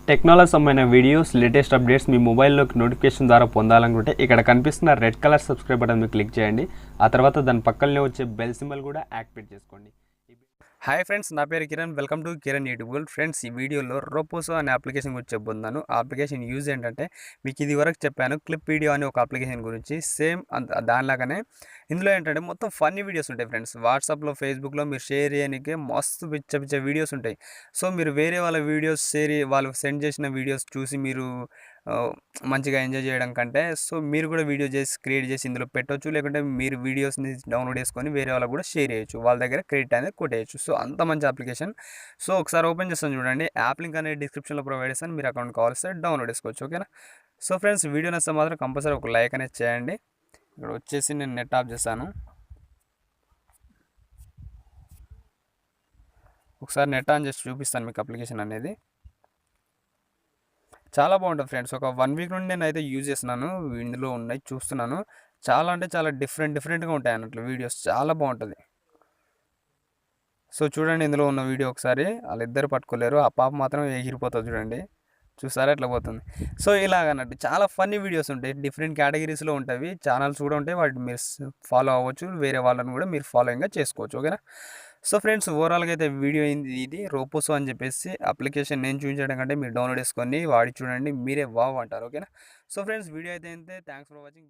Technology సంబంధించిన videos latest updates మీ మొబైల్లోకి notification ద్వారా పొందాలనుకుంటే ఇక్కడ కనిపిస్తున్న రెడ్ కలర్ సబ్స్క్రైబ్ బటన్ మీద క్లిక్ చేయండి. ఆ తర్వాత దాని పక్కనే వచ్చే బెల్ సింబల్ కూడా యాక్టివేట్ చేసుకోండి. హాయ్ ఫ్రెండ్స్, నా పేరు Kiran. Welcome to Kiran YouTube. Friends, ఈ వీడియోలో రోపోసో అనే అప్లికేషన్ గురించి చెప్పబోతున్నాను. ఆ అప్లికేషన్ యూజ్ ఏంటంటే మీకు ఇది వరకు చెప్పాను క్లిప్ వీడియో అనే ఒక అప్లికేషన్ గురించి. సేమ్ దానిలాగానే ఇందులో ఏంటంటే మొత్తం ఫన్నీ వీడియోస్ ఉంటాయి ఫ్రెండ్స్. వాట్సాప్లో, ఫేస్బుక్లో మీరు షేర్ చేయడానికి మస్తు పిచ్చ పిచ్చ వీడియోస్ ఉంటాయి. సో మీరు వేరే వాళ్ళ వీడియోస్ వాళ్ళు సెండ్ చేసిన వీడియోస్ చూసి మీరు మంచిగా ఎంజాయ్ చేయడం కంటే సో మీరు కూడా వీడియో క్రియేట్ చేసి ఇందులో పెట్టవచ్చు. లేకుంటే మీరు వీడియోస్ని డౌన్లోడ్ చేసుకొని వేరే వాళ్ళకి కూడా షేర్ చేయొచ్చు. వాళ్ళ దగ్గర క్రెడిట్ అనేది కొట్టేయచ్చు. సో అంత మంచి అప్లికేషన్. సో ఒకసారి ఓపెన్ చేస్తాను చూడండి. యాప్ లింక్ అనేది డిస్క్రిప్షన్లో ప్రొవైడ్ చేస్తాను. మీరు అకౌంట్ కావాల్సి డౌన్లోడ్ చేసుకోవచ్చు. ఓకేనా. సో ఫ్రెండ్స్, వీడియో నచ్చితే మాత్రం కంపల్సరీ ఒక లైక్ అనేది చేయండి. ఇక్కడ వచ్చేసి నేను నెట్ ఆఫ్ చేస్తాను. ఒకసారి నెట్ ఆన్ చేసి చూపిస్తాను మీకు అప్లికేషన్ అనేది. చాలా బాగుంటుంది ఫ్రెండ్స్. ఒక 1 వీక్ నుండి నేనైతే యూజ్ చేస్తున్నాను. ఇందులో ఉన్నాయి చూస్తున్నాను. చాలా అంటే చాలా డిఫరెంట్గా ఉంటాయి అన్నట్లు వీడియోస్. చాలా బాగుంటుంది. సో చూడండి, ఇందులో ఉన్న వీడియో ఒకసారి. వాళ్ళిద్దరు పట్టుకోలేరు, ఆ పాప మాత్రం ఎగిరిపోతుంది చూడండి. చూసారా ఎట్లా పోతుంది. సో ఇలాగన్నట్టు చాలా ఫన్నీ వీడియోస్ ఉంటాయి. డిఫరెంట్ కేటగిరీస్లో ఉంటాయి. ఛానల్స్ కూడా ఉంటాయి. వాటిని మీరు ఫాలో అవ్వచ్చు. వేరే వాళ్ళని కూడా మీరు ఫాలోయింగ్గా చేసుకోవచ్చు. ఓకేనా. సో ఫ్రెండ్స్, ఓవరాల్గా అయితే వీడియో అయింది. ఇది రోపోసో అని చెప్పేసి అప్లికేషన్ నేను చూపించడం కంటే మీరు డౌన్లోడ్ చేసుకొని వాడి చూడండి. మీరే వావ్ అంటారు. ఓకేనా. సో ఫ్రెండ్స్, వీడియో అయితే థ్యాంక్స్ ఫర్ వాచింగ్.